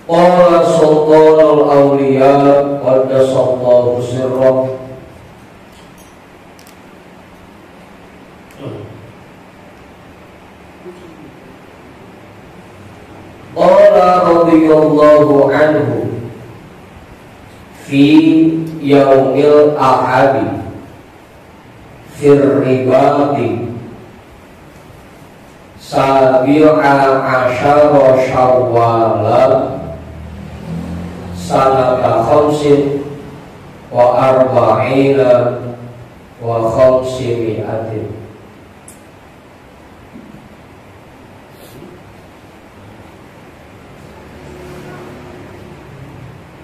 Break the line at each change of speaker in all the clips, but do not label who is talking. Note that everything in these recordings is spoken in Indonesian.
Qala sultanul awliya qaddasallahu sirrah. Qala radhiyallahu anhu fi yaumil ahadi fir ribati sabi'a asyara syawwal sanata khamsin wa arba'ina wa khamsimi'atin.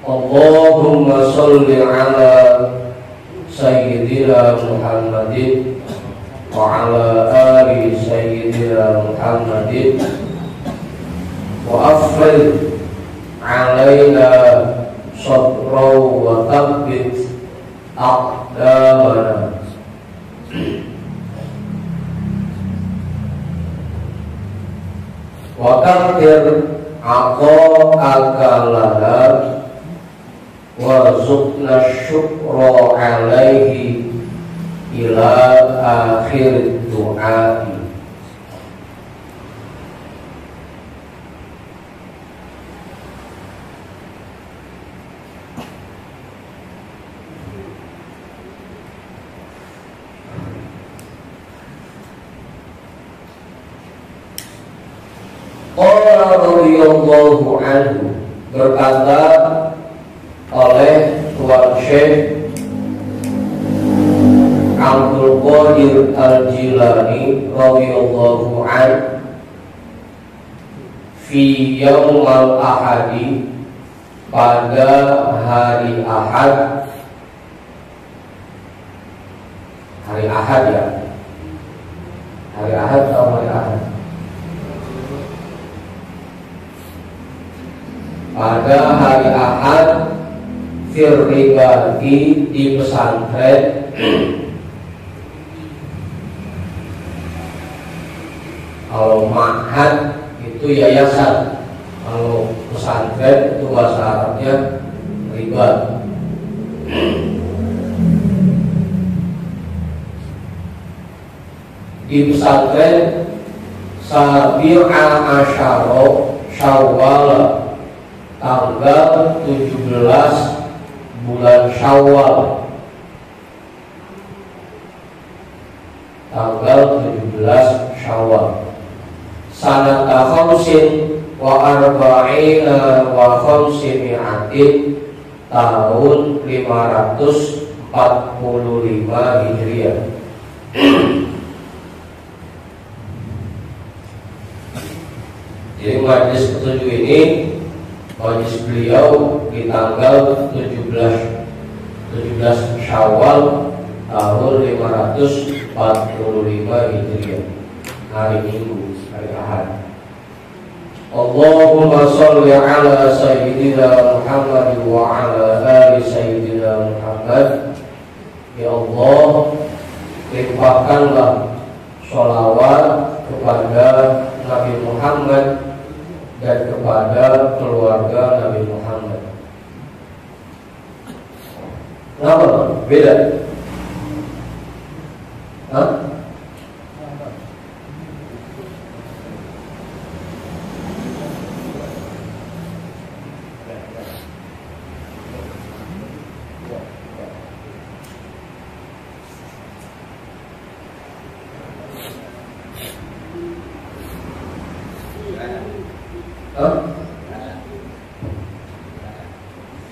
Allahumma sholli ala sayyidina Muhammadin wa ala ali sayyidina Muhammadin wa afril alaina sabra wa tabbit aqdamana. Wa kathir aqa'akalana wa zukna syukra alaihi ila akhir du'ai. Qala radhiyallahu anhu, berkata oleh Tuan Syekh Abdul Qadir Al-Jilani radhiyallahu anhu fi yaumal ahadi, pada hari Ahad. Hari Ahad ya, hari Ahad atau hari Ahad? Pada hari Ahad firribati, di pesantren. Kalau ma'had itu yayasan, kalau pesantren itu bahasa Arabnya ribat. Di pesantren sabi'a asyara syawal, tanggal 17 bulan Syawal, tanggal 17 Syawal, sanata khamsin wa arba'ina wa khamsimi'atin, tahun 545 Hijriah. Jadi majlis ketujuh ini, majlis beliau di tanggal 17 Syawal tahun 545 Hijriah, hari Minggu, hari Ahad. Allahumma sholli ala sayyidina Muhammad wa ala ali sayyidina Muhammad. Ya Allah, limpahkanlah sholawat kepada Nabi Muhammad dan kepada keluarga Nabi Muhammad. Kenapa? Beda? Hah?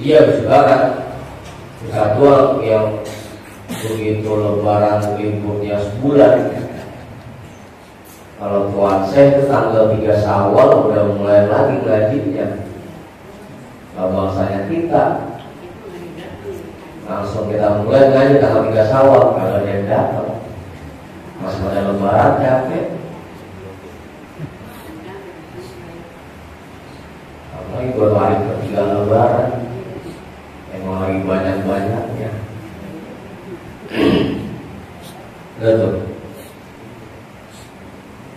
Iya, bersebaran. Persatuan yang begitu lebaran liburnya sebulan. Kalau puasa itu tanggal 3 Syawal udah mulai lagi ngajinya. Kalau bangsanya kita langsung kita mulai ngaji tanggal 3 Syawal. Kalau dia datang masih ada lebaran capek. Apalagi baru hari ketiga lebaran, emang lagi banyak-banyaknya. Betul.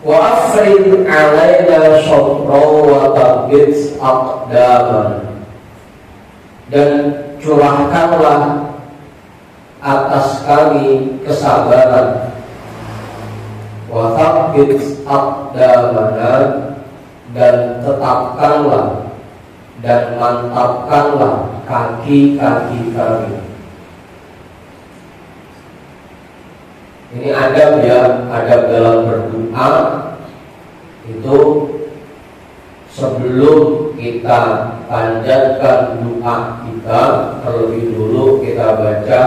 Wa afrid alaina sabra wa tabi tsabbit aqdamana, dan curahkanlah atas kami kesabaran. Wa tsabbit aqdamana, dan tetapkanlah dan mantapkanlah kaki-kaki kami. Ini adab ya, adab dalam berdoa itu sebelum kita panjatkan doa kita, terlebih dulu kita baca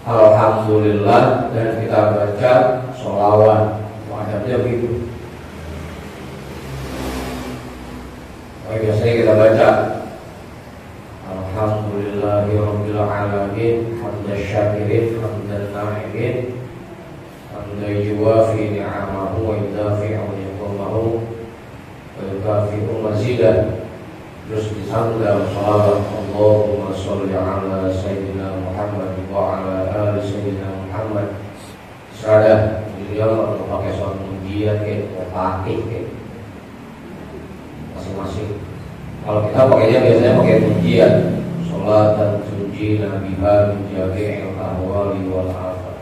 alhamdulillah dan kita baca sholawat. Adabnya begitu. Biasanya kita baca alhamdulillahirabbil alamin hamdan syakirin hamdan na'imin hamdan yuwafi ni'amahu wa yudafi'u ni'amahu wa yukafi'u mazidah. Terus disambung dalam sholawat, Allahumma sholli ala sayyidina Muhammad wa ala ali sayyidina Muhammad. Serada dia mau pakai suara pujian kayak pakai kayak masing-masing. Kalau kita pakainya biasanya pakai pujian, sholat dan suci nabiha menjaga al-ahwali wal afat.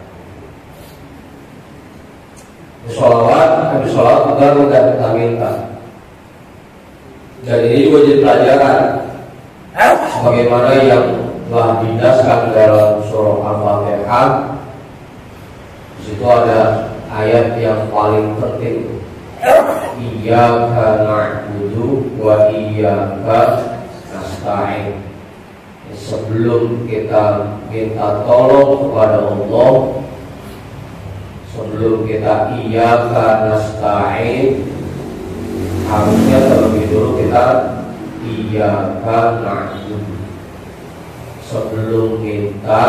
Sholawat, habis sholawat baru kita minta. Dan ini juga jadi pelajaran bagaimana yang telah dijelaskan dalam surah Al-Fatihah. Di situ ada ayat yang paling penting. Iyyaka na'budu wa iyyaka nasta'in. Sebelum kita minta tolong kepada Allah, sebelum kita iyyaka nasta'in, harusnya terlebih dulu kita iyyaka na'budu. Sebelum minta,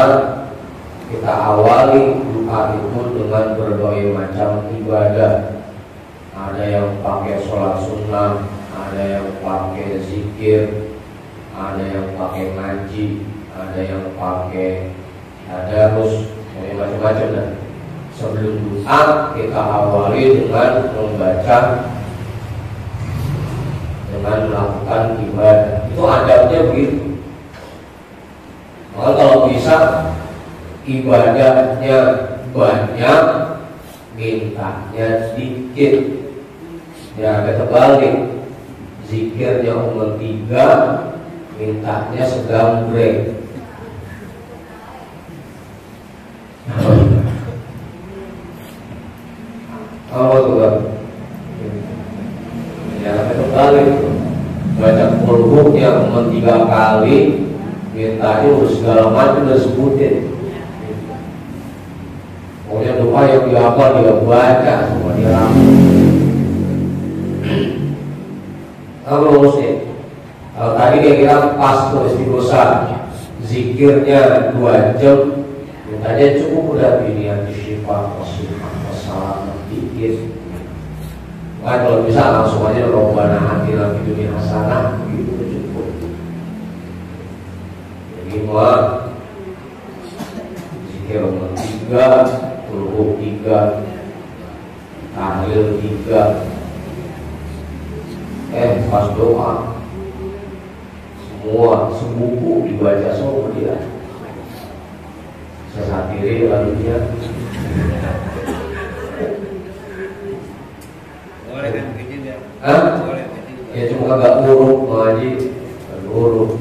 kita awali doa itu dengan berbagai macam ibadah. Ada yang pakai sholat sunnah, ada yang pakai zikir, ada yang pakai ngaji, ada yang pakai tadarus, macam-macam. Dan sebelum doa kita awali dengan membaca, dengan melakukan ibadah. Itu adabnya begitu. Maka kalau bisa ibadahnya banyak, mintanya sedikit. Ya, kita balik. Zikirnya umur 3, mintanya segambreng. Apa tuh kan? Ya, kita balik. Baca kulhuknya umur 3 kali, mintanya udah segala macam udah sebutin. Pokoknya doa yang dihafal dia baca semua, dia ramu. Kalau lurusnya, kalau tadi kira-kira pas tuh istighosah, zikirnya 2 jam, mintanya cukup udah pilihan syifa, wasifah, wassalam, dikit. Kan kalau bisa langsung aja robbana atina fid dunya hasanah, gitu cukup. Jadi mah zikir umur 3, kulhu 3, tahlil 3. Pas doa semua sebuku dibaca semua dia. Saya satiri lalu dia. Boleh kan begini ya? Boleh. Ya cuma agak urut ngaji, urut.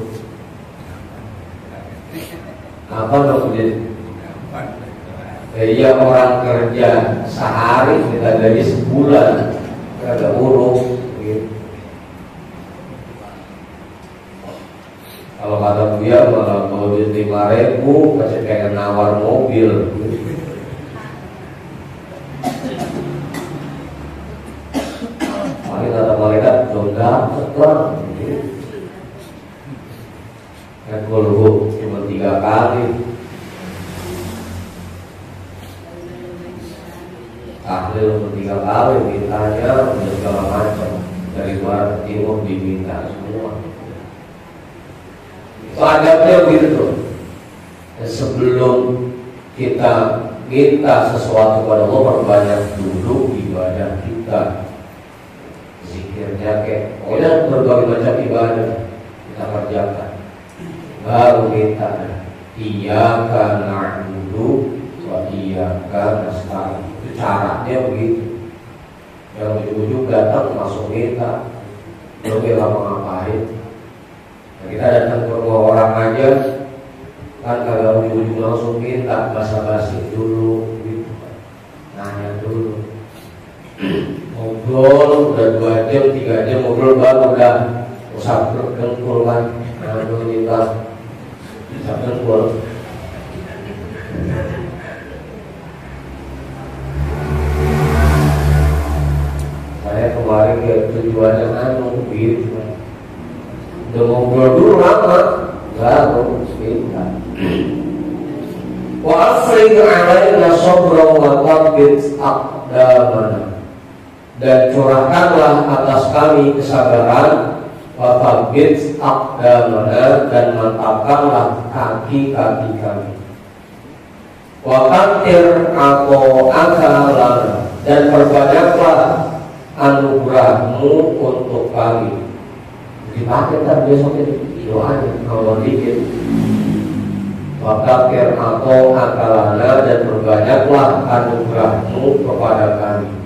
Apa dong jadi? Iya orang kerja sehari kita gaji sebulan, agak urut. Gitu. Kalau kata dia malah mau duit 5.000 kasih pengen nawar mobil. Paling kata malaikat sudah setelah kan kulhu cuma 3 kali, tahlil 3 kali, mintanya udah segala macam dari barat ke timur diminta semua. Itu adabnya begitu. Sebelum kita minta sesuatu pada Allah, perbanyak dulu ibadah kita, zikirnya kayak. Pokoknya dengan berbagai macam ibadah kita kerjakan. Baru kita iyyaka na'budu wa iyyaka nasta'in. Itu caranya begitu. Yang ujung-ujung datang masuk kita, belum lama ngapain. Nah, kita datang ke rumah orang aja, kan kalau ujung-ujung langsung minta basa-basi dulu, gitu. Nanya dulu. Ngobrol udah 2 jam, 3 jam ngobrol baru udah usah berkengkul kan. Nah, dulu minta usah berkengkul. Saya kemarin ke tujuannya gitu. Udah ngobrol dulu lama, baru minta. Wa afriq alaina sabra wa thabbit aqdamana. Dan curahkanlah atas kami kesabaran, wa thabbit aqdamana, dan mantapkanlah kaki-kaki kami. Wa kathir akalana, dan perbanyaklah anugerahmu untuk kami. Dipakai kan besok ini doanya kalau dikit. Wa kathir akalana, dan perbanyaklah anugerahmu kepada kami.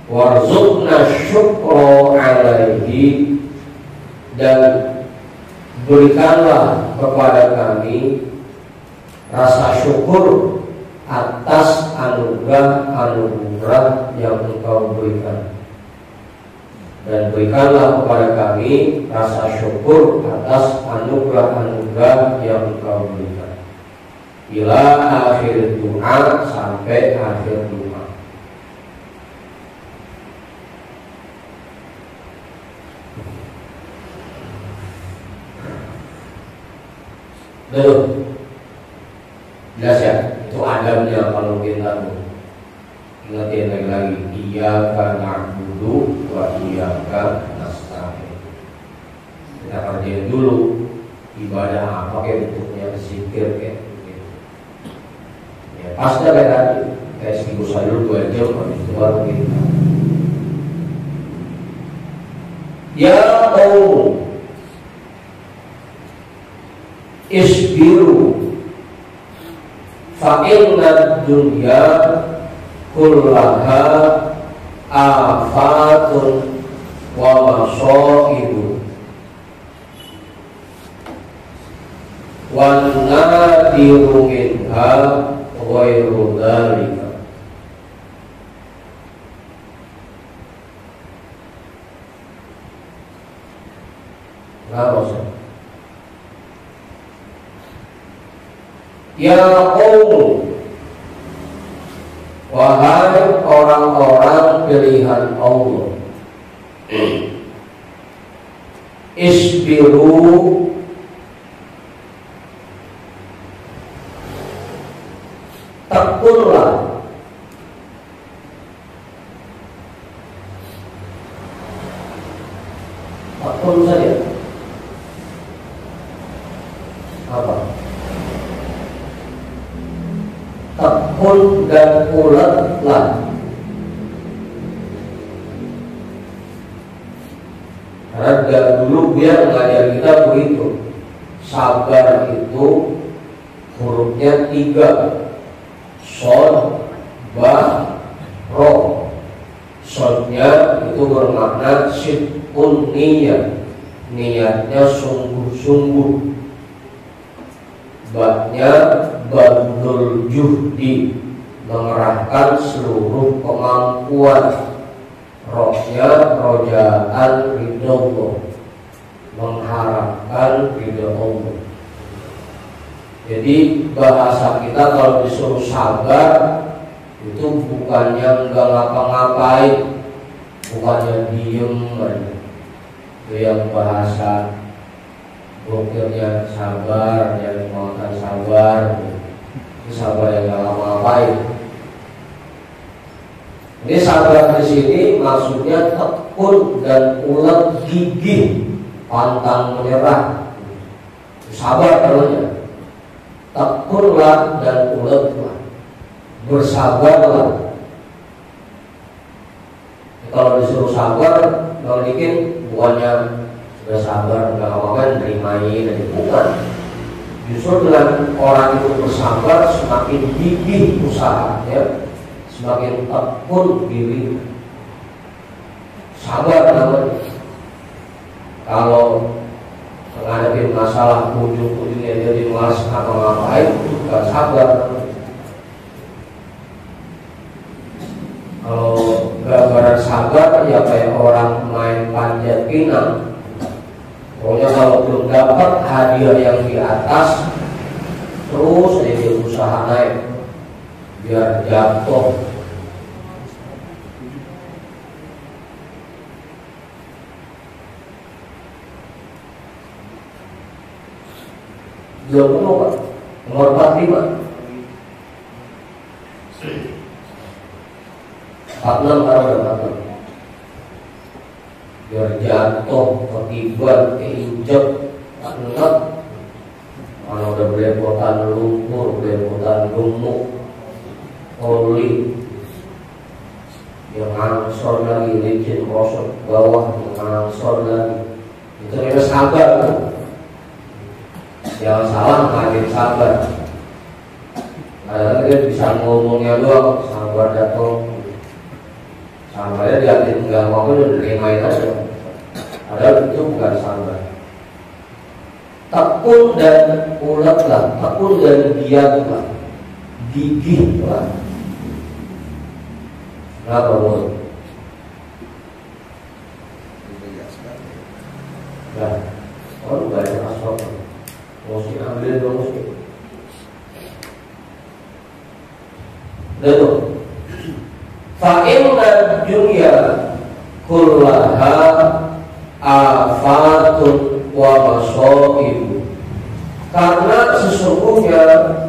Warzuqna syukra alaihi, dan berikanlah kepada kami rasa syukur atas anugerah yang Engkau berikan. Dan berikanlah kepada kami rasa syukur atas anugerah yang Engkau berikan. Ila akhir doa, sampai akhir doa. Betul. Jelas ya? Itu adabnya kalau kita ingatin lagi. Iyyaka na'budu wa iyyaka nasta'in. Kita kerjain dulu ibadah apa kayak bentuknya, zikir kayak gitu. Ya pasti kayak tadi, kayak seminggu dulu 2 jam, habis itu baru kita. Ya Allah, isbiru fa inna dunya kullaha afatun wa masaibu wa nadiru minha ghairu dhalika. Ya qaum, wahai orang-orang pilihan Allah, isbiru, tekunlah, tekun saja. Apa? Tekun dan uletlah. Karena dulu biar mengajar kita begitu. Sabar itu hurufnya 3. Shod, ba, ro. Shodnya itu bermakna sidqun niyat, niatnya sungguh-sungguh. Ba-nya badul juhdi, mengerahkan seluruh kemampuan. Rohnya rojaan ridho Allah, mengharapkan ridho Allah. Jadi bahasa kita kalau disuruh sabar itu bukannya enggak ngapa-ngapain, bukannya diem aja. Itu yang bahasa gokilnya sabar, yang makan sabar, itu sabar yang enggak ngapa-ngapain. Ini sabar di sini maksudnya tekun dan ulet gigih, pantang menyerah. Sabar namanya. Tekunlah dan uletlah, bersabarlah. Kalau disuruh sabar kalau dikit bukannya bersabar, nggak apa-apa, nerimai dan bukan. Justru dengan orang itu bersabar, semakin gigih usahanya, semakin tekun diri. Sabar namanya. Kalau menghadapi masalah ujung-ujungnya jadi malas ngapa-ngapain, itu bukan sabar. Kalau gambaran sabar ya kayak orang main panjat pinang. Pokoknya kalau belum dapat hadiah yang di atas, terus dia usaha naik biar jatuh. Belum penuh Pak, nomor 45 46 kalau biar jatuh, ketiban, keinjek, enak. Kalau udah belepotan lumpur, belepotan gemuk, oli, yang ngangsor lagi, licin, rosok bawah, ngangsor lagi. Itu namanya sabar kan? Jangan salah, makin sabar. Kadang-kadang dia bisa ngomongnya doang, sabar datang. Sabarnya diartikan enggak mau udah terimain aja. Padahal itu bukan sabar. Tekun dan uletlah, tekun dan giatlah, gigihlah. Kenapa mau? Nah, kalau banyak asal, mesti ambil dong mesti. Betul. Fa'inna dunya kullaha afatun wa masoib. Karena sesungguhnya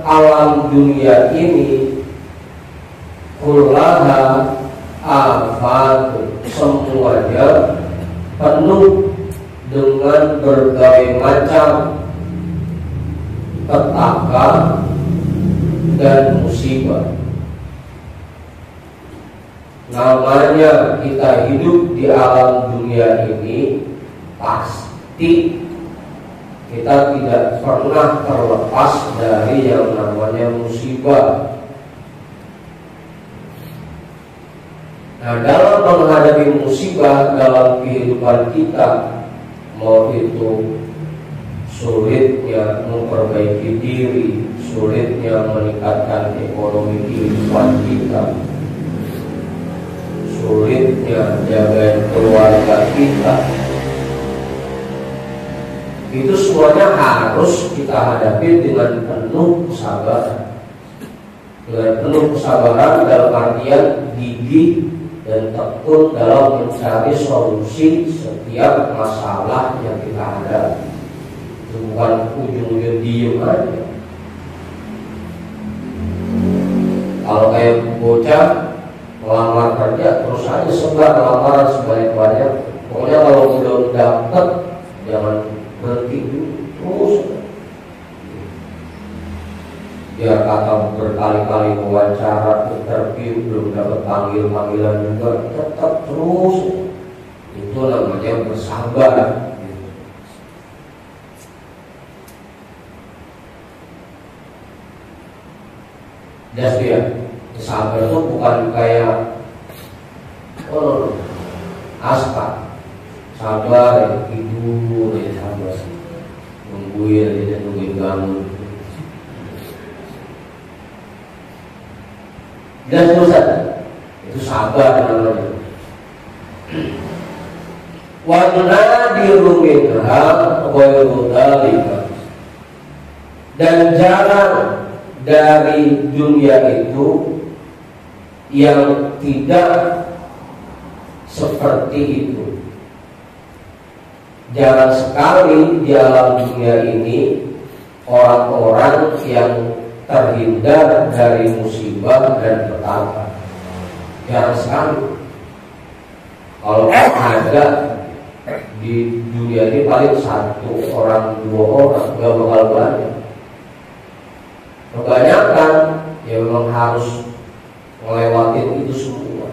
alam dunia ini kullaha afatun, semuanya penuh dengan berbagai macam petaka dan musibah. Namanya kita hidup di alam dunia ini, pasti kita tidak pernah terlepas dari yang namanya musibah. Nah, dalam menghadapi musibah dalam kehidupan kita, mau itu sulitnya memperbaiki diri, sulitnya meningkatkan ekonomi kehidupan kita, sulitnya jaga keluarga kita, itu semuanya harus kita hadapi dengan penuh kesabaran. Dengan penuh kesabaran dalam artian gigih dan tekun dalam mencari solusi setiap masalah yang kita hadapi. Itu bukan ujung-ujung diem aja. Kalau kayak bocah melamar kerja, terus aja sebar lamaran sebanyak-banyak. Pokoknya kalau belum dapat, jangan berhenti dulu, terus. Biar kata berkali-kali wawancara, interview, belum dapat panggilan juga, tetap terus. Itu namanya bersabar. Jadi ya, sabar itu bukan kayak aspal. Sabar ya, tidur ya, sabar. Nungguin ya, nungguin bangun. Dan Ustaz, itu sabar namanya. Wa nadiru minha ghairu dzalika. Dan jarang dari dunia itu yang tidak seperti itu. Jarang sekali di alam dunia ini orang-orang yang terhindar dari musibah dan petaka. Jarang sekali. Kalau ada di dunia ini paling satu orang, dua orang, gak bakal banyak. Kebanyakan ya memang harus melewati itu semua.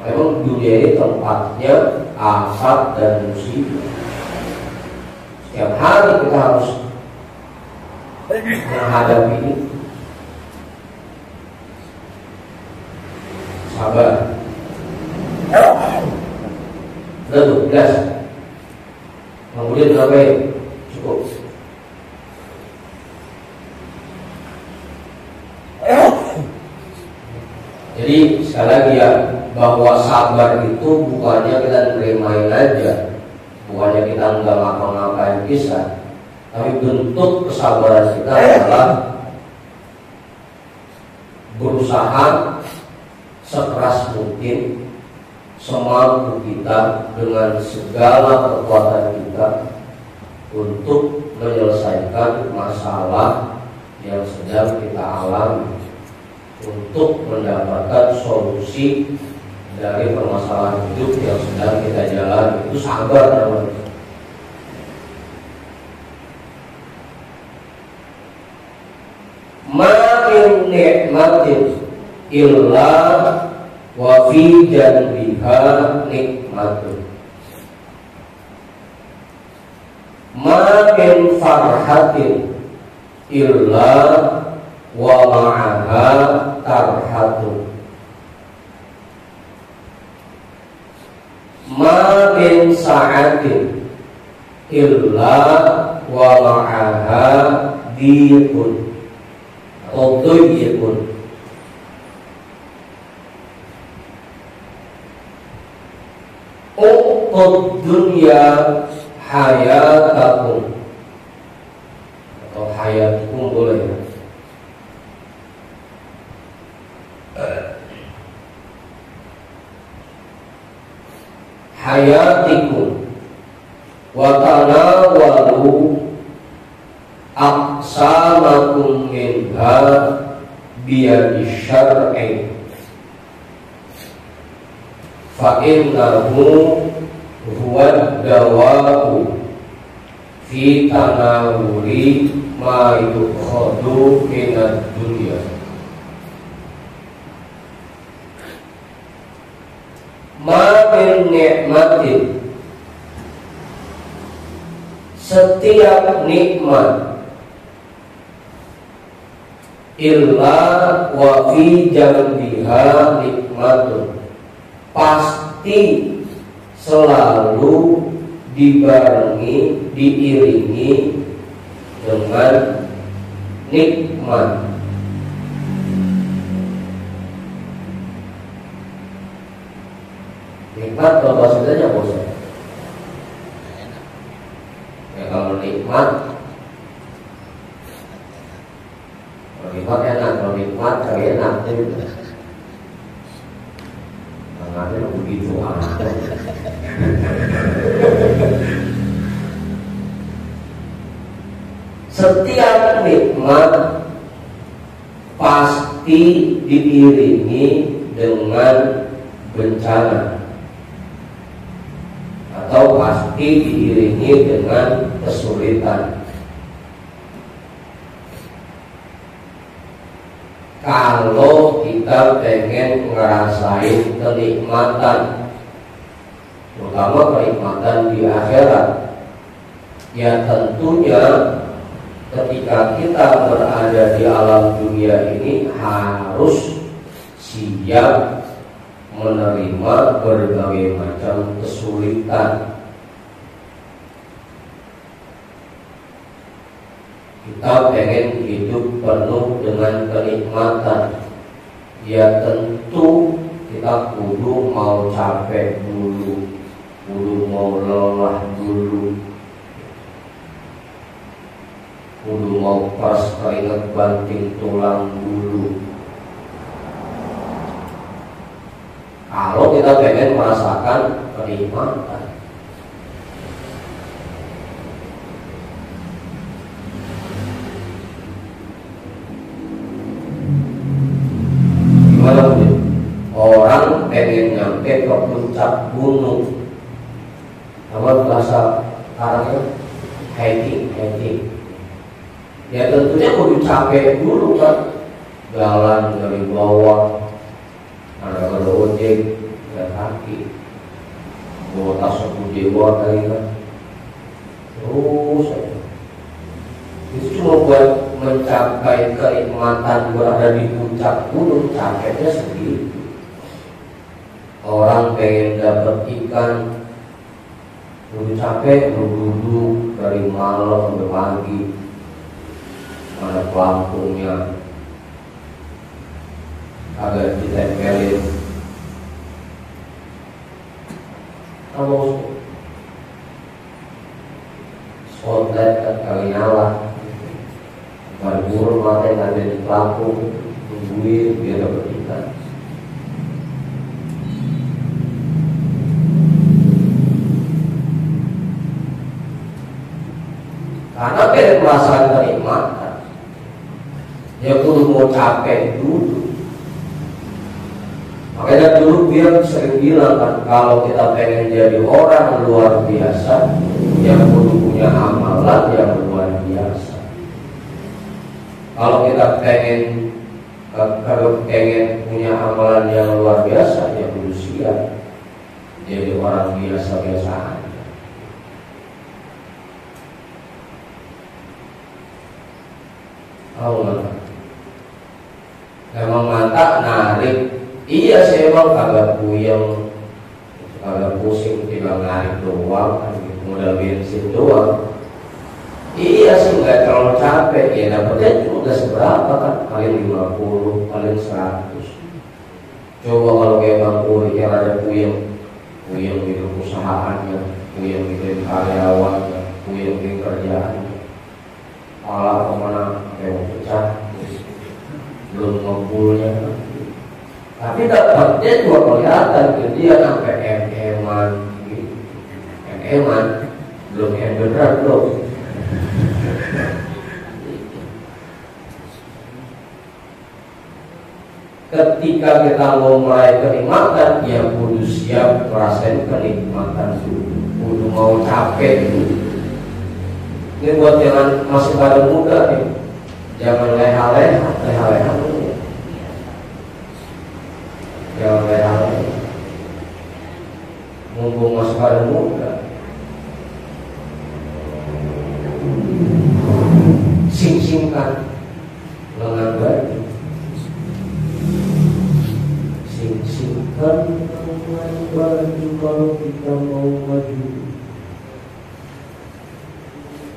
Memang dunia ini tempatnya afat dan musibah. Setiap hari kita harus menghadapi ini. Sabar. Lalu gas. Kemudian sampai cukup. Jadi sekali lagi ya, bahwa sabar itu bukannya kita nerimain aja, bukannya kita nggak ngapa-ngapain bisa, tapi bentuk kesabaran kita adalah berusaha sekeras mungkin, semampu kita dengan segala kekuatan kita untuk menyelesaikan masalah yang sedang kita alami, untuk mendapatkan solusi dari permasalahan hidup yang sedang kita jalani. Itu sabar namanya. Ma min ni'matin illa wa fi janbiha nikmatun. Ma min farhatin illa wa ma'aha tarhatun. Ma min sa'atin illa wa ma'aha diqun atau duyqun. Uqtud dunya hayatakum atau hayatukum boleh ya. Hayatikum wa tanawalu aqsamakum minha biyadi syar'i fa innahu huwa dawabu fi tanawuli ma yukhadu minad dunya. Ma min ni'matin, setiap nikmat, illa wa fi janbiha nikmatun, pasti selalu dibarengi, diiringi dengan nikmat. Nikmat kalau bahasanya bos ya, kalau nikmat enak, kalau nikmat kayak enak itu tangannya begitu Setiap nikmat pasti diiringi dengan bencana atau pasti diiringi dengan kesulitan. Kalau kita pengen ngerasain kenikmatan, terutama kenikmatan di akhirat, ya tentunya ketika kita berada di alam dunia ini harus siap menerima berbagai macam kesulitan. Kita pengen hidup penuh dengan kenikmatan, ya tentu kita kudu mau capek dulu, kudu mau lelah dulu, kudu mau pas keringat banting tulang dulu. Kalau kita pengen merasakan kenikmatan, gimana Bu? Orang pengen nyampe ke puncak gunung, apa bahasa Arabnya hiking. Ya tentunya kudu capek dulu kan, jalan dari bawah, ada ojek, ya, kaki, bawa tas suku dewa kali kan, terus itu cuma buat mencapai kenikmatan berada di puncak gunung, capeknya segitu. Orang pengen dapat ikan, udah capek duduk dari malam sampai pagi, mana pelampungnya agak ditempelin. Kalau spotlight kan kali nyala, baru mata yang ada di pelampung tungguin biar dapat ikan. Karena pengen merasakan kenikmatan, ya kudu mau capek dulu. Makanya dulu dia sering bilang kan, kalau kita pengen jadi orang luar biasa, yang kudu punya amalan yang luar biasa. Kalau kita pengen punya amalan yang luar biasa, ya kudu siap jadi orang biasa-biasa aja. Emang mantap narik, iya sih emang kagak puyeng, kagak pusing, tinggal narik doang, kan gitu, modal bensin doang. Iya sih nggak terlalu capek, ya dapetnya cuma udah seberapa kan, paling 50, paling 100. Coba kalau kayak Bang Puri yang ada puyeng gitu usahanya, puyeng gitu karyawannya, puyeng di kerjaannya. Alah kemana kayak pecah, belum ngebulnya. Tapi dapatnya juga kelihatan, dia sampai em-eman gitu. Em-eman, belum em beneran belum. Ketika kita mau mulai kenikmatan, ya kudu siap merasain kenikmatan dulu, kudu mau capek dulu. Ini buat yang masih pada muda nih, jangan leha-leha dulu. Jangan leha-leha, mumpung masih pada muda. Sing-singkan lengan baju, sing-singkan lengan baju kalau kita mau maju.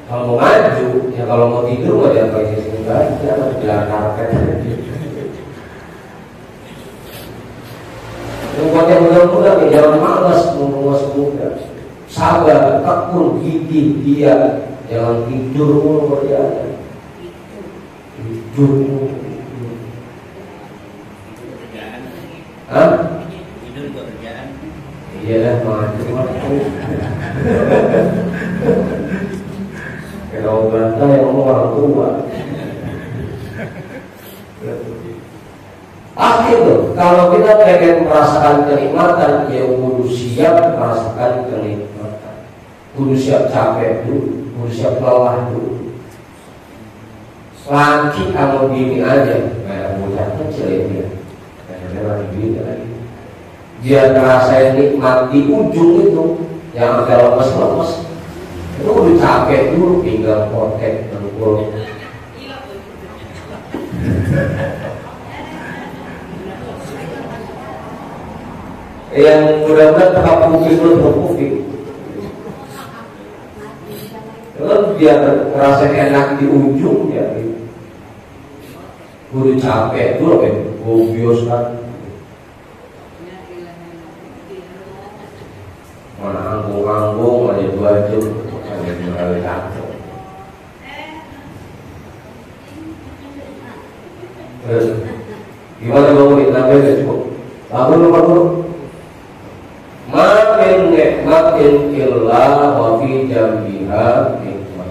Kalau mau maju, ya kalau mau tidur nggak jangan pakai sing baju, jangan jalan karpet. Yang buat yang muda-muda nih, jangan malas mumpung masih muda. Sabar, tekun, gigih, dia jangan tidur mulu kerjaan. Tidur mulu. Hah?
Tidur buat kerjaan.
Iya dah, maju. Kalau bantah yang ngomong orang tua. Akhir tuh, kalau kita pengen merasakan kenikmatan, ya kudu siap merasakan kenikmatan. Kudu siap capek dulu, kudu siap lelah dulu. Laki kamu gini aja, kayak bocah kecil ya, kayak lagi gini lagi. Dia ngerasain nikmat di ujung itu, yang agak lemes-lemes. Itu udah capek dulu, pinggang potek, dengkul. Yang mudah-mudahan tetap puping dulu, terpuping. Kalau dia ngerasain enak di ujung, ya udah capek dulu, gobios kan. Mana anggung-anggung, ada 2 jam. Gimana bangunin namanya gak cukup? Bangun. Makin nikmatin illah wa fi jambiha nikmat.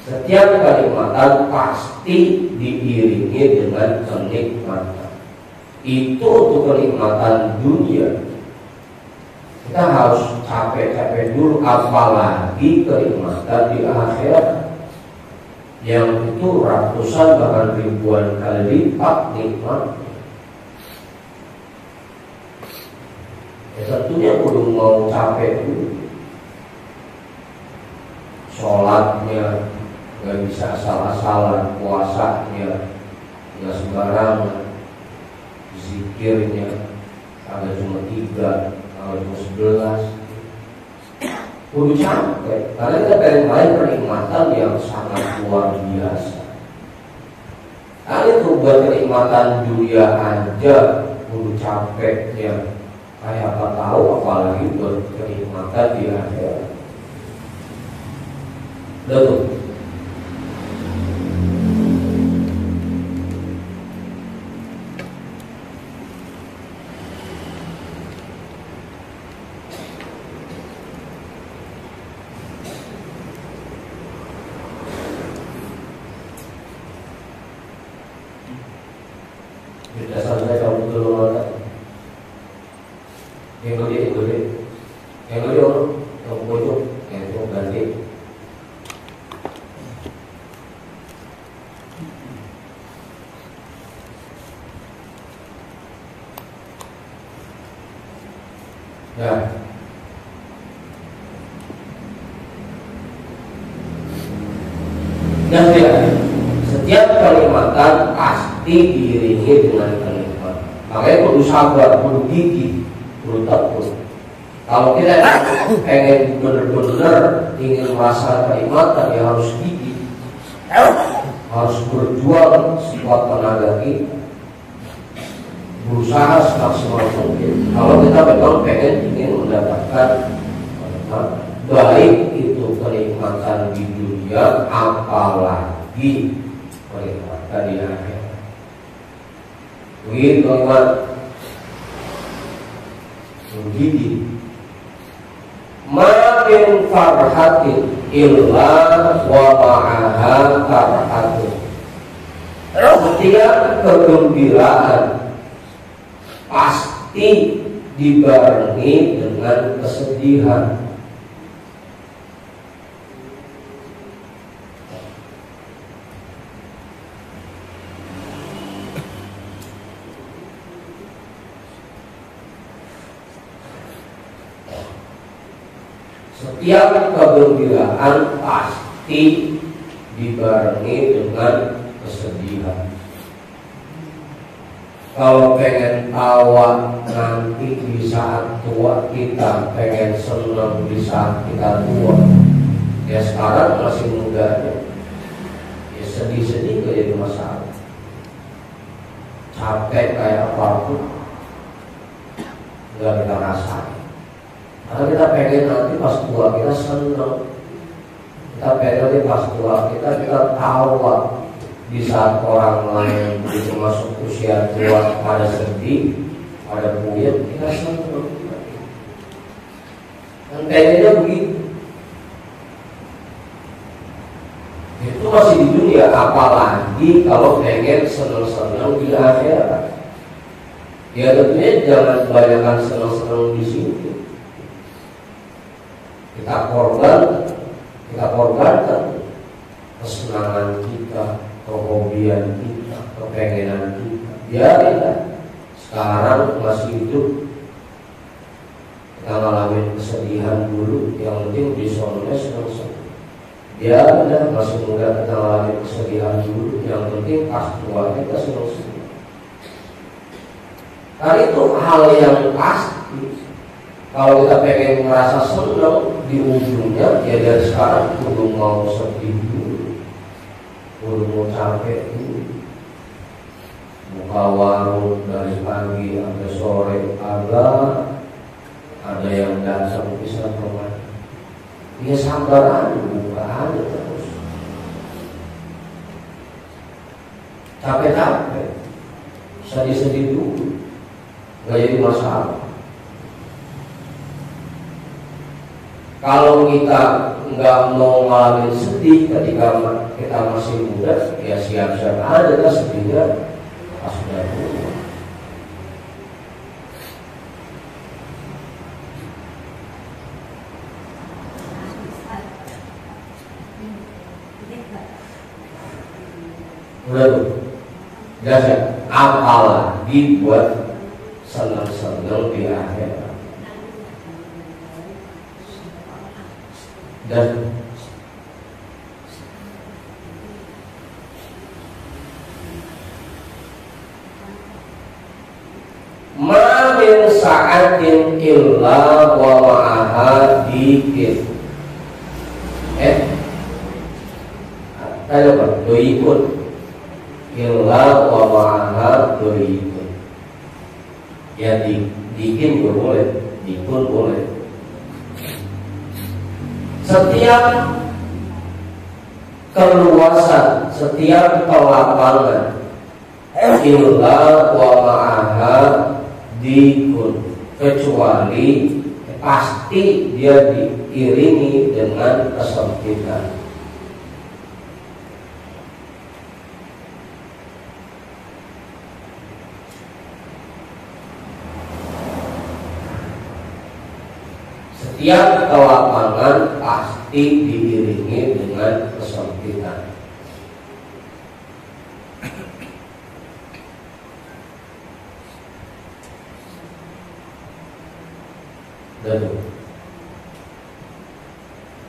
Setiap kenikmatan pasti diiringi dengan kenikmatan. Itu untuk kenikmatan dunia. Kita harus capek-capek dulu, apalagi kenikmatan di akhirat yang itu ratusan bahkan ribuan kali lipat nikmat. tentunya kudu mau capek dulu. Sholatnya nggak bisa asal-asalan, puasanya nggak sembarangan, zikirnya ada cuma 3, ada cuma 11. Kudu capek, karena kita pengen main kenikmatan yang sangat luar biasa. Nah itu buat kenikmatan dunia aja kudu capeknya. Kayak apa tahu apalagi buat kenikmatan di akhirat. Betul. Dasarnya kamu dulu mana? Yang gede, yang pojok, yang itu ganti. Ya. Nah, ya. Setiap kenikmatan pasti diiringi dengan kenikmatan. Makanya perlu sabar, perlu gigih, perlu tekun. Kalau kita pengen benar-benar ingin merasa kenikmatan, ya harus gigih, harus berjuang sekuat tenaga kita, berusaha semaksimal mungkin. Kalau kita memang pengen ingin mendapatkan baik itu kenikmatan di dunia, apalagi kenikmatan di akhirat. Begitu teman-teman, begini. Makin farhatin illa wa ma'aha farhatun. Setiap kegembiraan pasti dibarengi dengan kesedihan. Setiap kegembiraan pasti dibarengi dengan kesedihan. Kalau pengen tawa nanti di saat tua kita, pengen senang di saat kita tua, ya sekarang masih mudanya, ya sedih-sedih gak jadi masalah. Capek kayak apapun gak kita rasain. Karena kita pengen nanti pas tua kita senang. Kita pengen nanti pas tua kita tawa. Di saat orang lain begitu masuk usia tua pada sedih, pada buyut, kita senang. Dan pengennya begitu. Itu masih di dunia, apalagi kalau pengen senang-senang di akhirat. Ya tentunya jangan kebanyakan senang-senang di sini. Kita korbankan kesenangan kita, kehobian kita, kepengenan kita. Biarin lah. Sekarang masih hidup, kita ngalamin kesedihan dulu. Yang penting di sononya senang-senang. Biarin lah, masih muda kita ngalamin kesedihan dulu. Yang penting pas tua kita senang-senang. Karena itu hal yang pasti. Kalau kita pengen merasa senang di ujungnya, ya dari sekarang kudu mau sedih dulu, kudu mau capek dulu. Buka warung dari pagi sampai sore, ada yang datang bisa kemana. Ya sabar aja, buka aja terus. Capek-capek, sedih-sedih dulu, gak jadi masalah. Kalau kita nggak mau ngalamin sedih ketika kita masih muda, ya siap-siap aja lah sedihnya pas sudah tua. Udah tuh, jelas ya. Apalagi buat senang-senang di akhirat. dan ma min sa'atin illa wa ma'aha dikir. Ayo Pak, doikun illa wa ma'aha doikun. Ya dikin juga boleh, dikun boleh. Setiap keluasan, setiap kelapangan illa wa ma'aha dikun, kecuali pasti dia diiringi dengan kesempitan. Setiap kelapangan pasti diiringi dengan kesempitan. Dan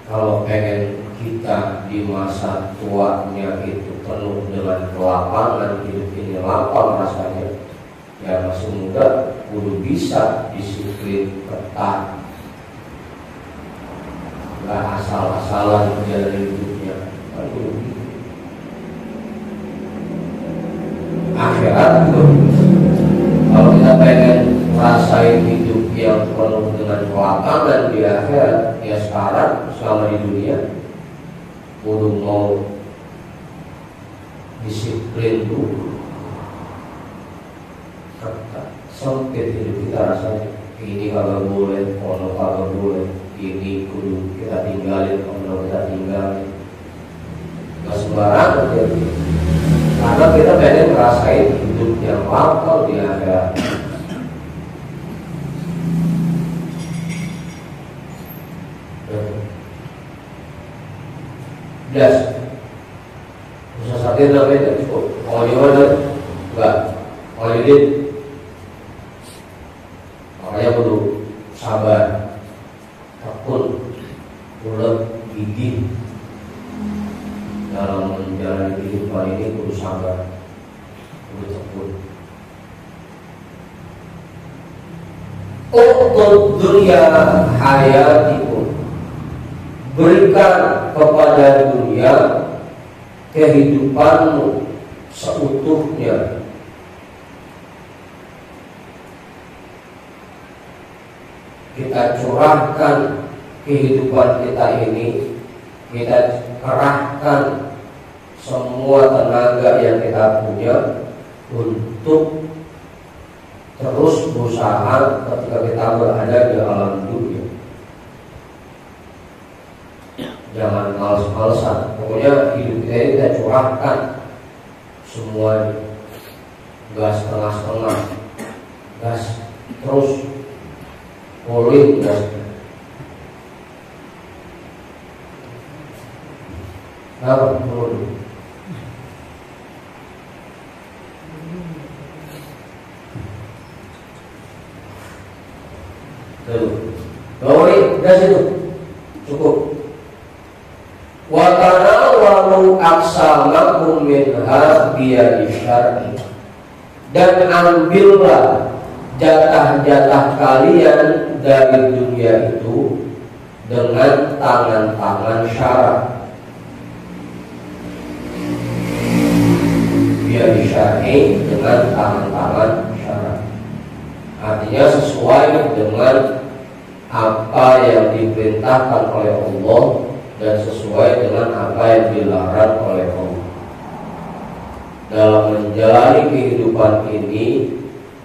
kalau pengen kita di masa tuanya itu penuh dengan kelapangan, hidup ini lapang rasanya, ya masih muda kudu bisa disiplin ketat, nggak asal-asalan menjalani hidupnya. Akhirat juga kalau kita pengen rasain hidup yang penuh dengan kelapangan di akhirat, ya sekarang selama di dunia kudu mau disiplin dulu. Sempit hidup kita rasanya, ini kagak boleh, ono kagak boleh, ini kudu kita tinggalin, ono kita tinggalin, nggak sembarangan jadi. Karena kita pengen ngerasain hidup yang lapang di akhirat. Jelas, bisa satir namanya cukup. Kalau gimana? Enggak, kalau ini makanya perlu sabar, tekun, ulet, gigih dalam menjalani kehidupan ini. Perlu sabar, perlu tekun. Untuk dunia hayatikum, berikan kepada dunia kehidupanmu seutuhnya. Kita curahkan kehidupan kita ini, kita kerahkan semua tenaga yang kita punya untuk terus berusaha ketika kita berada di alam dunia. Jangan males-malesan. Pokoknya hidup kita ini kita curahkan semua, gas setengah-setengah, gas terus pulih gasnya. Kenapa? Pulih. Tuh, bawain gas itu cukup. Wa tanawalu aqsamakum minha biyadi syar'i, dan ambillah jatah-jatah kalian dari dunia itu dengan tangan-tangan syara. Biyadi syar'i, dengan tangan-tangan syara, artinya sesuai dengan apa yang diperintahkan oleh Allah dan sesuai dengan apa yang dilarang oleh Allah. Dalam menjalani kehidupan ini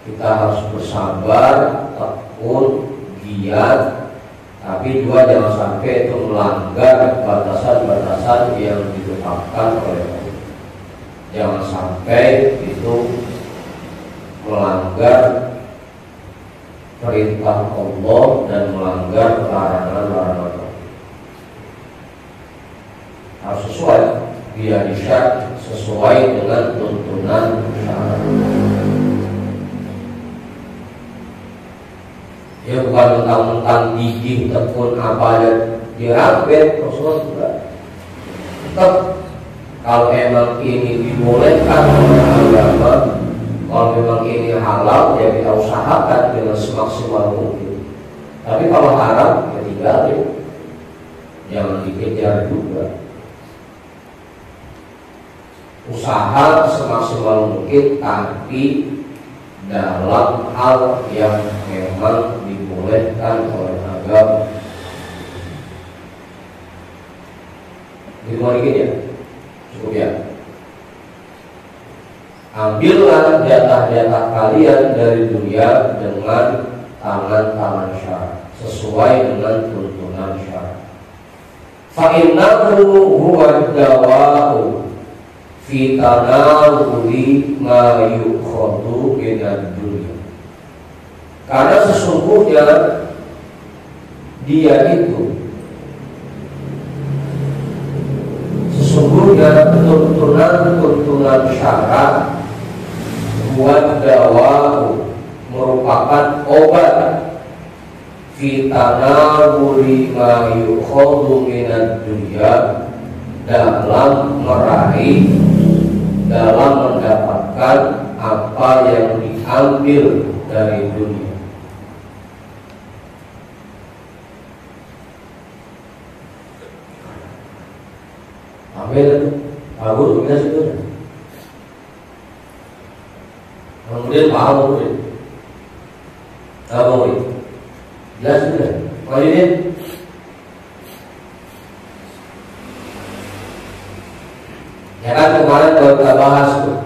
kita harus bersabar, tekun, giat, tapi juga jangan sampai itu melanggar batasan-batasan yang ditetapkan oleh Allah. Jangan sampai itu melanggar perintah Allah dan melanggar larangan-larangan Allah. Harus sesuai, biar bisa sesuai dengan tuntunan syariat. Ya bukan mentang-mentang gigih tekun apa aja dirabet Rasulullah juga. Tetap kalau memang ini dibolehkan oleh agama, kalau memang ini halal ya kita usahakan dengan semaksimal mungkin. Tapi kalau haram ya tinggalin, jangan dikejar juga. Usaha semaksimal mungkin, tapi dalam hal yang memang dibolehkan oleh agama. Gimana ya? Cukup ya. Ambillah jatah-jatah kalian dari dunia dengan tangan-tangan syar'i, sesuai dengan tuntunan syar'i. Fa innahu huwa dawa'u fi tanawuli ma yukhadu minad dunya. Karena sesungguhnya dia itu tuntunan syarat buat dawa merupakan obat fitanawuli ma yukhadu minad dunya, dalam meraih, dalam mendapatkan apa yang diambil dari dunia. Ambil bagus kita sebut. Kemudian paham kemudian. Apa ini? Jelas sudah. Kemudian ya kan kemarin kalau kita bahas tuh,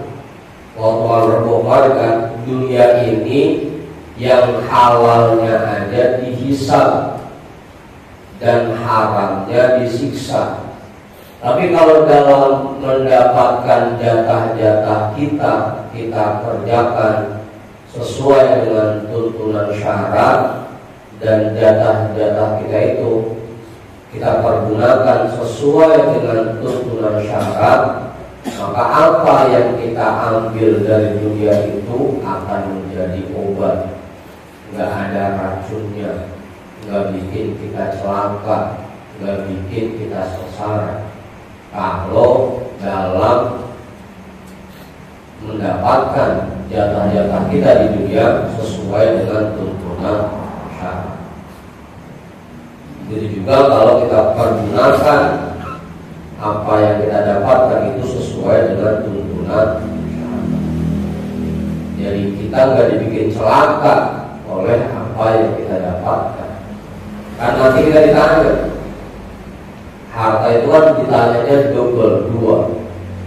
waktu berbohong kan, dunia ini yang halalnya aja dihisab dan haramnya disiksa. Tapi kalau dalam mendapatkan jatah-jatah kita kerjakan sesuai dengan tuntunan syarat, dan jatah-jatah kita itu kita pergunakan sesuai dengan tuntunan syarat, maka apa yang kita ambil dari dunia itu akan menjadi obat. Nggak ada racunnya, nggak bikin kita celaka, nggak bikin kita sengsara. Kalau dalam mendapatkan jatah-jatah kita di dunia sesuai dengan tuntunan syarat. Jadi juga kalau kita pergunakan apa yang kita dapatkan itu sesuai dengan tuntunan syarat. Jadi kita nggak dibikin celaka oleh apa yang kita dapatkan. Karena nanti kita ditanya, harta itu kan ditanyanya double, dua.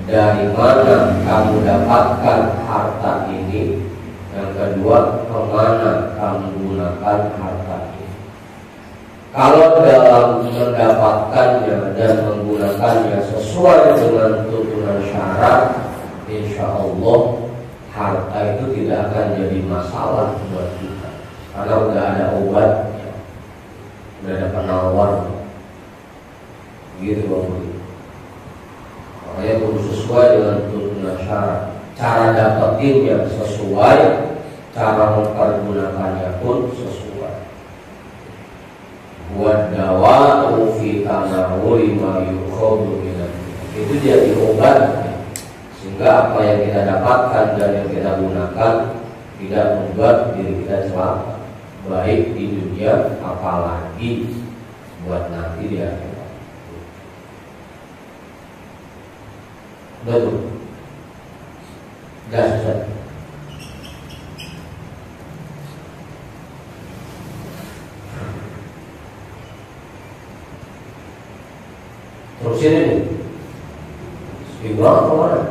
Dari mana kamu dapatkan harta ini? Yang kedua, kemana kamu gunakan harta ini? Kalau dalam mendapatkannya dan menggunakannya sesuai dengan tuntunan syarat, insya Allah harta itu tidak akan jadi masalah buat kita. Karena udah ada obatnya, udah ada penawar. Gitu Bang Budi. Makanya perlu sesuai dengan tuntunan syarat. Cara dapetinnya sesuai, cara mempergunakannya pun sesuai. Buat dawa fi tanawuli ma yukhadu minad. Itu jadi obat, sehingga apa yang kita dapatkan dan yang kita gunakan tidak membuat diri kita celaka, baik di dunia apalagi buat nanti di akhirat. Betul. Dah susah. Terusin ini. Ibrahim kemana?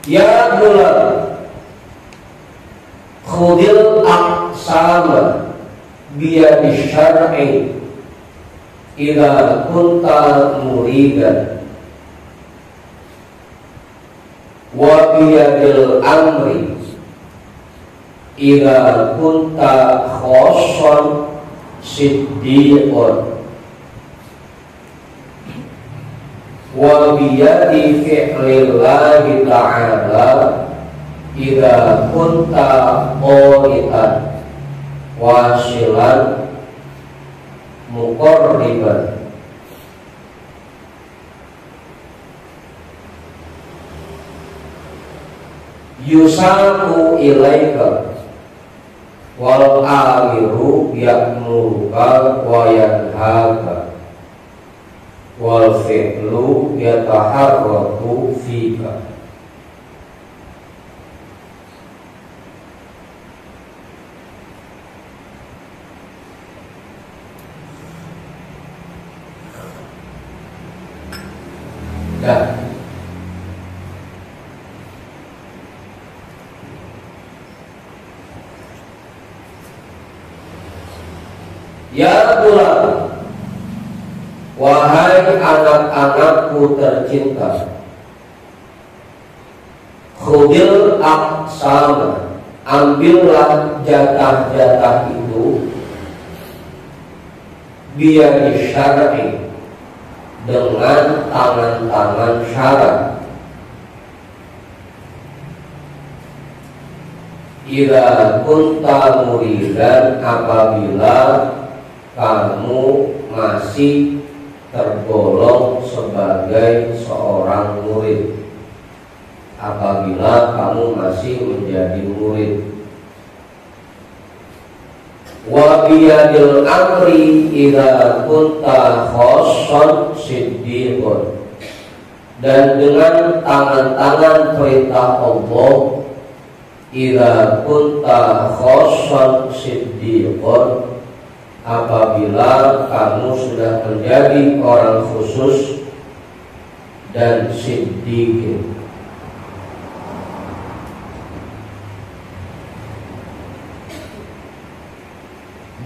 Ya bulan khudil aqsama biyadi syar'i idza kunta muridan wa biyadil amri idza kunta khosson siddiqon wa biyadi fi'lillahi ta'ala idza kunta qoritan wasilan muqarriban yusamu ilaika wal amiru ya'muruka wa yanhaka wal fi'lu yataharraku fika. Dan ya bulan, wahai anak-anakku tercinta, khudil aqsama, ambillah jatah-jatah itu, biyadi syar'i, dengan tangan-tangan syarak. Idza kunta muridan, apabila kamu masih tergolong sebagai seorang murid, apabila kamu masih menjadi murid. Wa biyadil amri idza kunta khosson siddiqun, dan dengan tangan-tangan perintah Allah, idza kunta khosson siddiqun, apabila kamu sudah menjadi orang khusus dan siddiqin.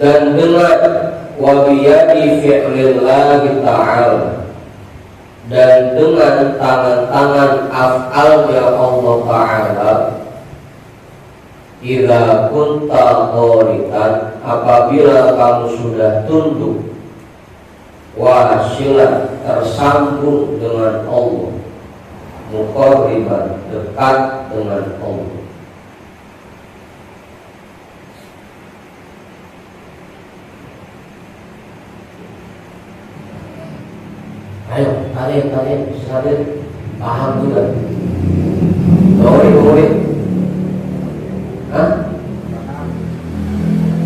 Dan dengan wabiyadi fi'lillahi ta'ala, dan dengan tangan-tangan af'alnya Allah Ta'ala, idza kunta qoritan, apabila kamu sudah tunduk, wasilan, tersambung dengan Allah, muqarriban, dekat dengan Allah. Ayo, kalian paham juga? Murid, hah?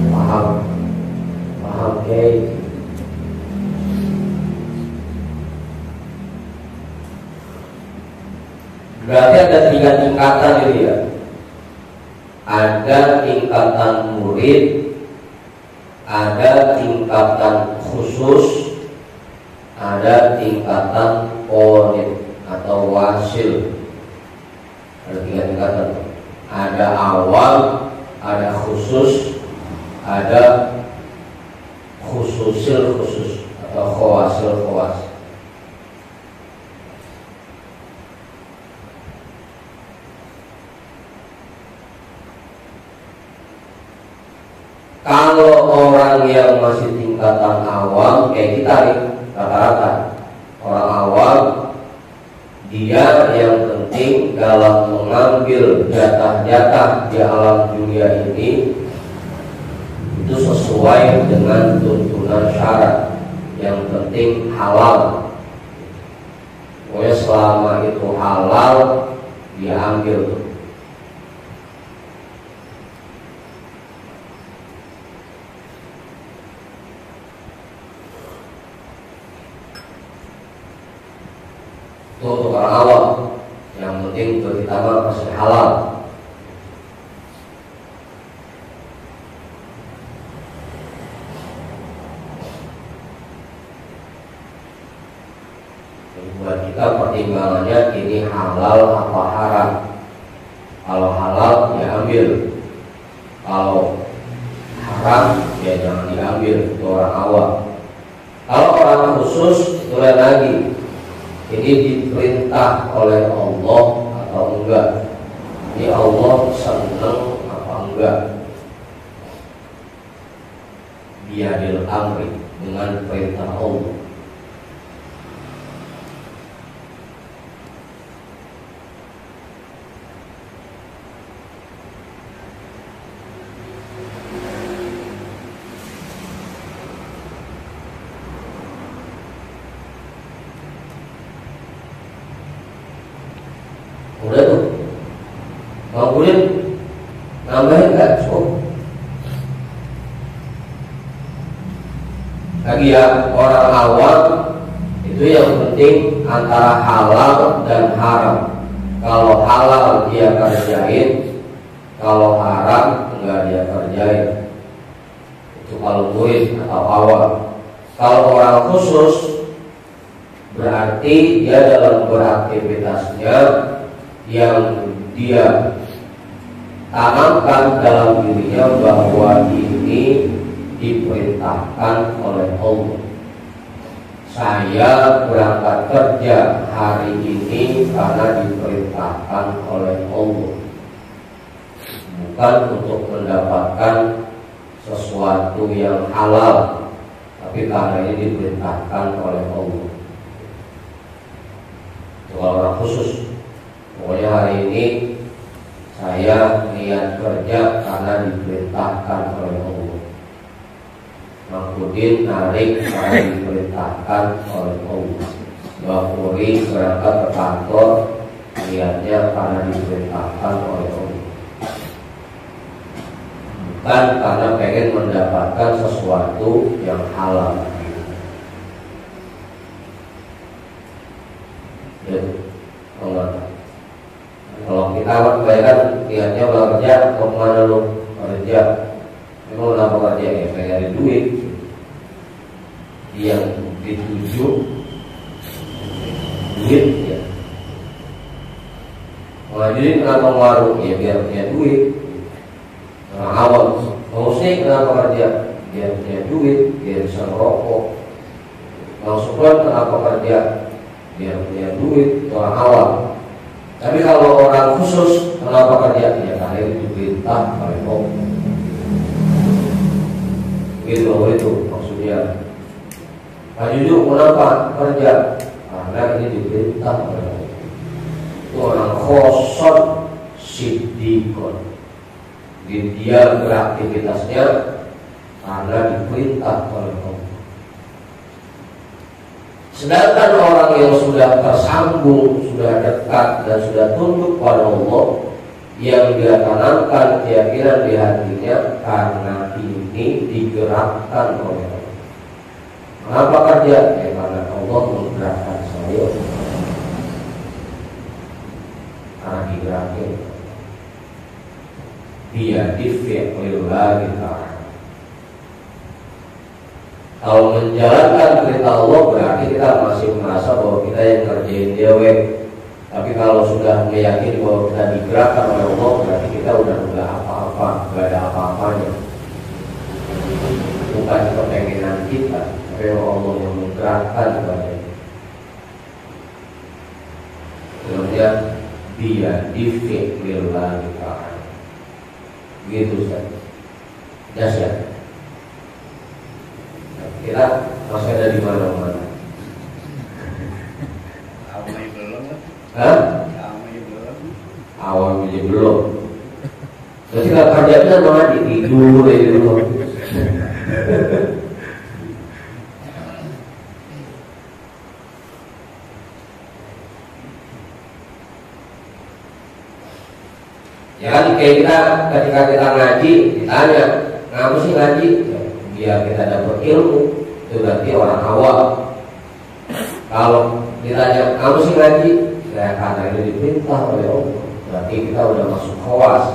Paham, okay. Berarti ada 3 tingkatan ini ya. Ada tingkatan murid, ada tingkatan khusus, ada tingkatan qorid atau wasil. Ada 3 tingkatan. Ada awal, ada khusus, ada khususil khusus atau khawasil khawas. Kalau orang yang masih tingkatan awam kayak kita nih, rata-rata orang awam, dia yang penting dalam mengambil jatah-jatah di alam dunia ini itu sesuai dengan tuntunan syarat. Yang penting halal. Pokoknya selama itu halal, dia ambil tuh. Itu untuk orang awam. Yang penting pertama masih halal. Buat kita pertimbangannya ini halal apa haram. Kalau halal ya ambil, kalau haram ya jangan diambil. Itu orang awam. Kalau orang khusus itu lain lagi. Ini diperintah oleh Allah atau enggak? Ini Allah senang apa enggak? Biadil amri, dengan perintah Allah. Kemudian nambahin nggak cukup. Lagi ya, orang awam itu yang penting antara halal dan haram. Kalau halal dia kerjain, kalau haram enggak dia kerjain. Itu kalau murid atau awam. Kalau orang khusus berarti dia dalam beraktivitasnya yang dia tanamkan dalam dirinya bahwa ini diperintahkan oleh Allah. Saya berangkat kerja hari ini karena diperintahkan oleh Allah, bukan untuk mendapatkan sesuatu yang halal, tapi karena ini diperintahkan oleh Allah. Itu kalau orang khusus. Pokoknya hari ini saya niat kerja karena diperintahkan oleh Allah. Mangkudin narik karena diperintahkan oleh Allah. Bakuri berangkat ke kantor niatnya karena diperintahkan oleh Allah, bukan karena pengen mendapatkan sesuatu yang halal. Ya, kalau kita kebanyakan niatnya bekerja, mau kemana lu? Kerja. Memang kenapa kerja ya? Pengen nyari duit. Yang dituju duit ya. Ngajuin kenapa warung? Ya biar punya duit. Orang awam. Maksudnya kenapa kerja? Biar punya duit, biar bisa merokok. Maksudnya kenapa kerja? Biar punya duit. Orang awam. Tapi kalau orang khusus kenapa kerja? Ya karena itu diperintah oleh Allah. Itu maksudnya. Nah jujur kenapa kerja? Karena ini diperintah oleh Allah. Itu orang khosot siddiqon. Dia beraktivitasnya karena diperintah oleh Allah. Sedangkan orang yang sudah tersambung, sudah dekat dan sudah tunduk pada Allah, yang dia tanamkan keyakinan di hatinya karena ini digerakkan oleh Allah. Kenapa kerja? Ya karena Allah menggerakkan saya. Karena digerakin. Dia difi'lillah ta'ala. Kalau menjalankan perintah Allah berarti kita masih merasa bahwa kita yang ngerjain dia Tapi kalau sudah meyakini bahwa kita digerakkan oleh Allah berarti kita udah nggak apa-apa, nggak ada apa-apanya. Bukan kepengenan kita, tapi Allah yang menggerakkan kepadanya. Kemudian dia difi'lillah ta'ala. Gitu saja. Jelas ya. Kita masih ada di mana-mana.
Awalnya belum.
Hah?
Awalnya belum.
Awalnya belum. Terus kita kerjanya malah tidur itu. Ya kan kayak kita ketika kita ngaji ditanya, ngapa sih ngaji? Biar kita dapat ilmu. Itu berarti orang awam. Kalau ditanya kamu sih ngaji, ya karena itu diperintah oleh Allah. Berarti kita udah masuk khawas.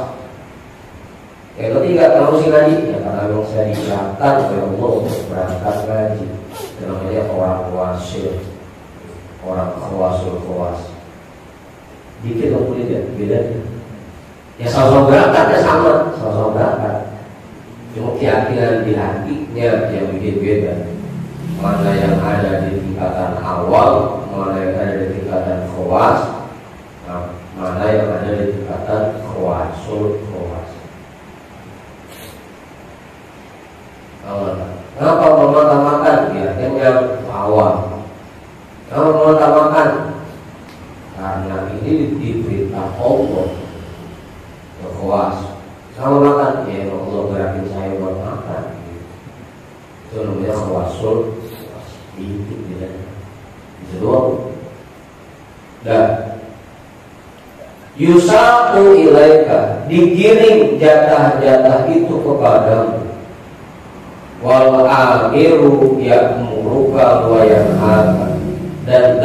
Yang ketiga, kamu sih ngaji, ya karena memang saya digerakkan oleh Allah untuk berangkat ngaji. Itu namanya orang khawasil, orang khawasul khawas. Dikit atau tidak bedanya. Ya sama-sama berangkat ya sama, sama-sama berangkat. Cuma keyakinan di hatinya yang bikin beda. Mana yang ada di tingkatan awal, mana yang ada di tingkatan khawas, mana yang ada di tingkatan khawasul khawas. Kenapa memutamakan? Ya kenyang awal. Kenapa memutamakan? Karena ini diperintah Allah. Khawas. Kalau makan, ya Allah gerakin saya buat makan. Itu namanya khawasul. Itu tidak. Itu doang. Dan
Yusaku ilaika, digiring jatah-jatah itu kepadamu. Wal amiru ya'muruka wa yanhaka, dan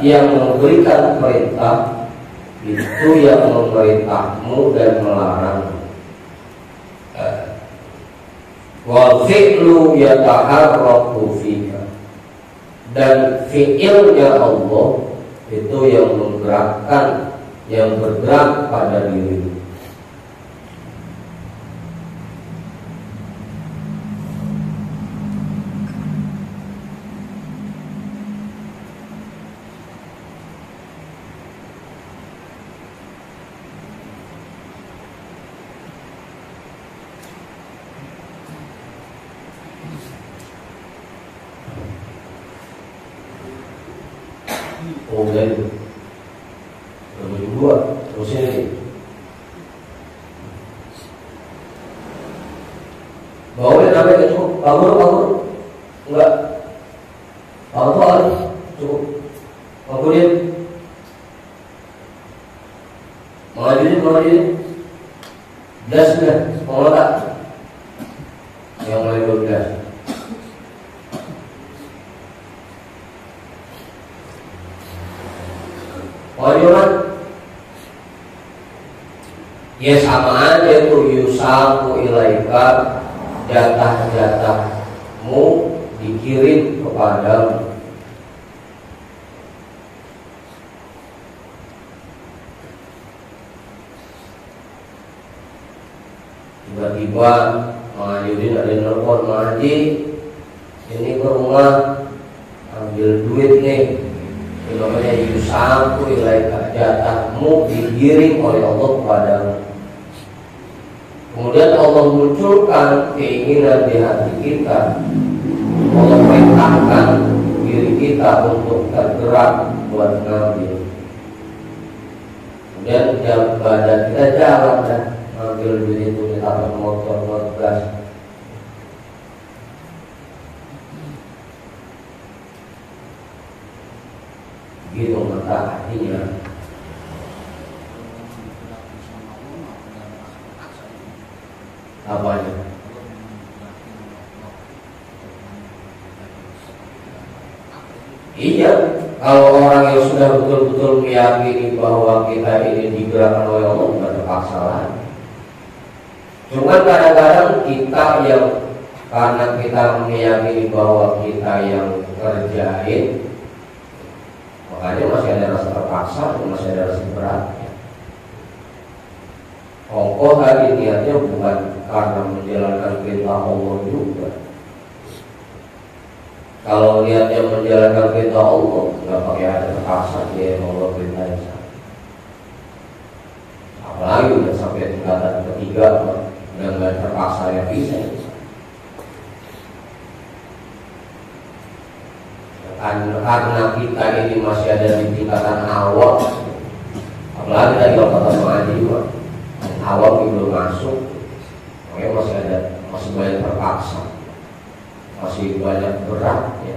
yang memberikan perintah itu yang memerintahmu dan melarangmu. Wal fi'lu yataharraku fika, dan fi'ilnya Allah itu yang menggerakkan, yang bergerak pada dirimu. Kemudian nomor 2 terus ini bawain namanya cukup, bangun enggak bangun cukup, kemudian mengajuin jelas sudah mau tak yang mulai 12. Wajuran ya sama aja tuh, yusaku ilaika, jatah-jatahmu dikirim kepadamu. Tiba-tiba Ma'ajudin ada nelfon, Ma'aji ini ke rumah ambil duit nih. Itu namanya yusaku ilaika, jatahmu digiring oleh Allah kepadamu. Kemudian Allah munculkan keinginan di hati kita, Allah perintahkan diri kita untuk tergerak buat ngambil. Kemudian badan kita jalan dan ngambil duit itu, kita motor gas. Gitu maka artinya apanya? Iya, kalau orang yang sudah betul-betul meyakini bahwa kita ini digerakkan oleh Allah, bukan terpaksa lagi. Cuma kadang-kadang kita yang karena kita meyakini bahwa kita yang kerjain, makanya masih ada rasa terpaksa, masih ada rasa berat. Ongkoh tadi niatnya bukan karena menjalankan perintah Allah juga. Kalau niatnya menjalankan perintah Allah, nggak pakai ada terpaksa dia yang Allah perintahin. Apalagi udah sampai tingkatan ketiga, udah nggak terpaksa ya bisa. Karena kita ini masih ada di tingkatan awal, apalagi tadi kalau kata mengaji awal belum masuk, makanya masih banyak terpaksa, masih banyak berat ya.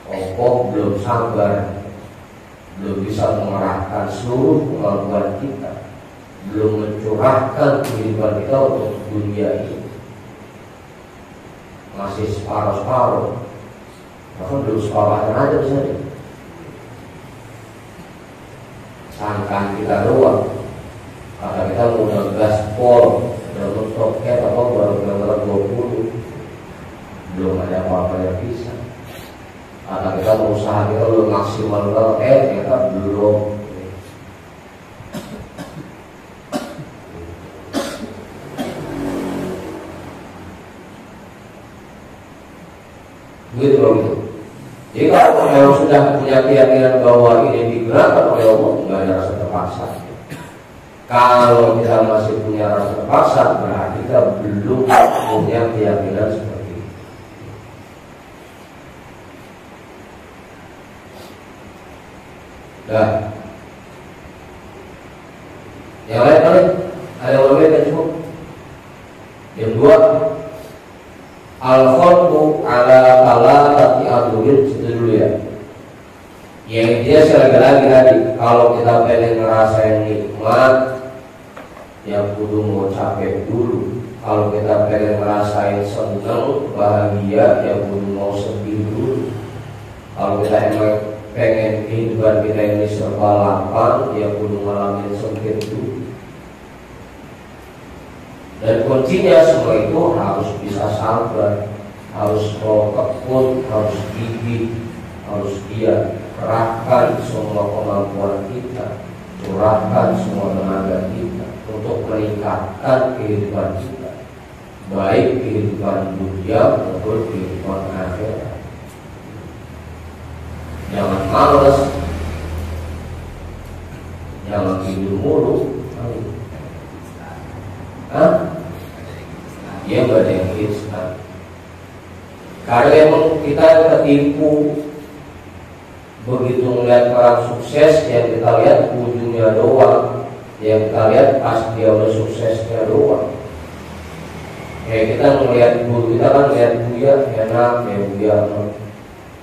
Kokoh belum sabar, belum bisa mengerahkan seluruh kemampuan kita, belum mencurahkan kehidupan kita untuk dunia ini, masih separuh-separuh. Bahkan belum separuh aja saja. Sangkaan kita doang. Karena kita udah gaspol, udah mentok apa baru kilometer 20, belum ada apa-apa yang bisa. Karena kita berusaha kita belum maksimal banget, ternyata belum. Begitu loh gitu. Jadi kalau yang sudah punya keyakinan bahwa ini digerakkan oleh Allah, nggak ada rasa terpaksa. Kalau kita masih punya rasa terpaksa, berarti kita belum punya keyakinan seperti itu. Nah, yang lain kali ada yang lebih kan cukup. Yang dua, al-khalqu ala talatati adlurin, itu dulu ya. Yang dia lagi-lagi tadi, kalau kita pengen ngerasain nikmat, yang kudu mau capek dulu. Kalau kita pengen ngerasain senang, bahagia, ya kudu mau sedih dulu. Kalau kita emang pengen kehidupan kita ini serba lapang, ya kudu ngalamin sempit dulu. Dan kuncinya semua itu harus bisa sabar, harus mau tekun, harus gigih, harus giat. Kerahkan semua kemampuan kita, curahkan semua tenaga kita untuk meningkatkan kehidupan kita, baik kehidupan dunia maupun kehidupan akhirat. Jangan malas, jangan tidur mulu. Dia gak ada yang instan. Karena emang kita ketipu. Begitu melihat orang sukses, yang kita lihat ujungnya doang, yang kita lihat pas dia udah suksesnya doang. Kayak kita melihat guru kita kan lihat Buya enak, ya Buya.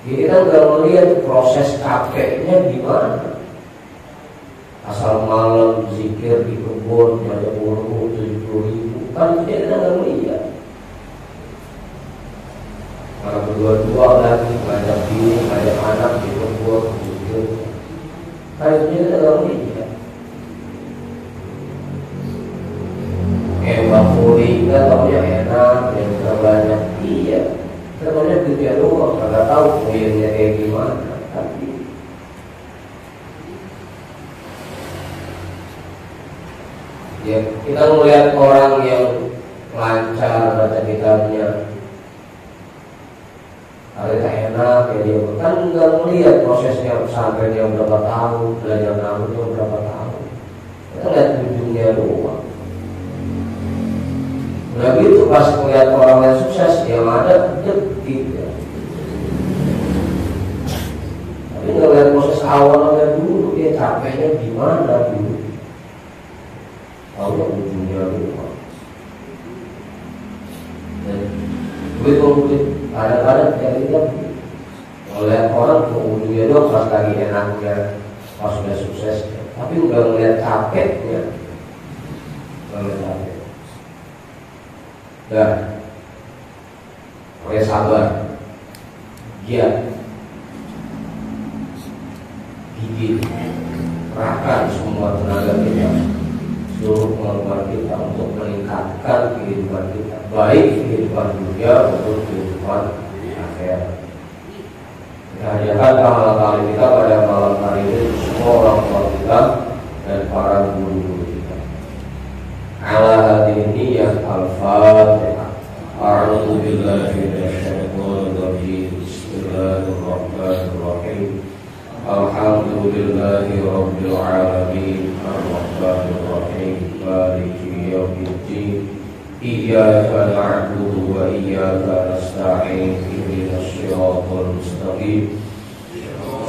Jadi kita nggak melihat proses capeknya gimana. Asal malam zikir di kebun baca buku 70.000 kan kita nggak melihat. Kalau berdua-dua lagi ngajak diri, ngajak anak di kebun zikir, kan itu kita nggak melihat. Bang Puri kita taunya enak, yang kita banyak, iya. Kita taunya gitu ya doang, nggak tahu puyengnya kayak gimana. Tapi ya kita melihat orang yang lancar baca kitabnya, kita enak ya dia kan nggak melihat prosesnya sampai dia berapa tahun, belajar namun dia berapa tahun. Kita lihat ujungnya doang. Udah gitu pas melihat orang yang sukses yang ada detik ya. Tapi nggak lihat proses awalnya dulu, dia capeknya gimana dulu. Tahu ujungnya dulu. Dan begitu kadang-kadang yang kita melihat orang ke ujungnya doang pas lagi enaknya, pas sudah sukses. Tapi udah melihat capeknya, melihat capek. Dan oleh sabar, giat, gigih, kerahkan semua tenaga kita, seluruh kemampuan kita untuk meningkatkan kehidupan kita, baik kehidupan dunia maupun kehidupan akhirat. Kita hadirkan amal-amal kita pada malam hari ini semua orang tua kita dan para guru-guru kita. Ala hadhihi al-Fatihah. A'udzu billahi minasyaitonir rajim. Bismillahirrahmanirrahim. Alhamdulillahi rabbil alamin. Ar-Rahmanir Rahim. Maliki yaumiddin. Iyyaka na'budu wa iyyaka nasta'in. Ihdinas siratal mustaqim.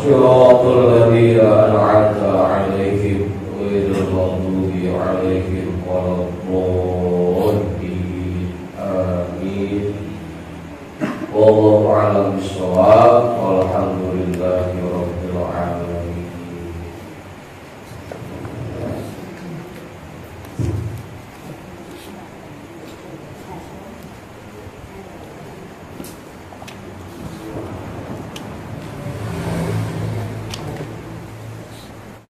Siratal ladzina an'amta 'alaihim ghairil maghdubi 'alaihim. Amin. Wallahu a'lam bishawab.